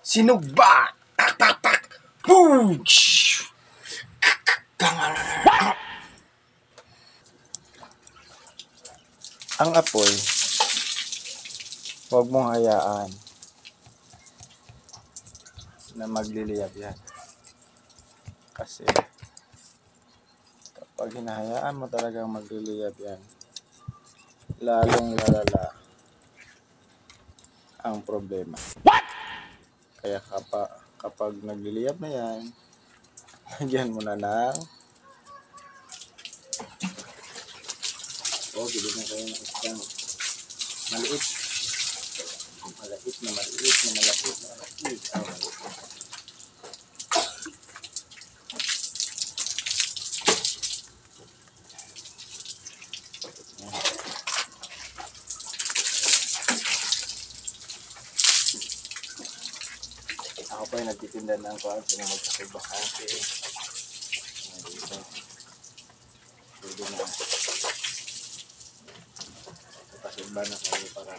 Sino ba? Tak, tak, tak. Pooch! Ang apoy, huwag mong hayaan na magliliyab yan. Kasi kapag hinahayaan mo talagang magliliyab yan, lalong lalala ang problema. What? Kaya kapag nagliliyab na yan, lagyan mo na ng bili na kayo ng isang maliit. Maliit na maliit na malapit na malapit. Ako pa yung nagtitinda ng kuwan, sino magkakibakante. Pwede na. Pasimba na kayo para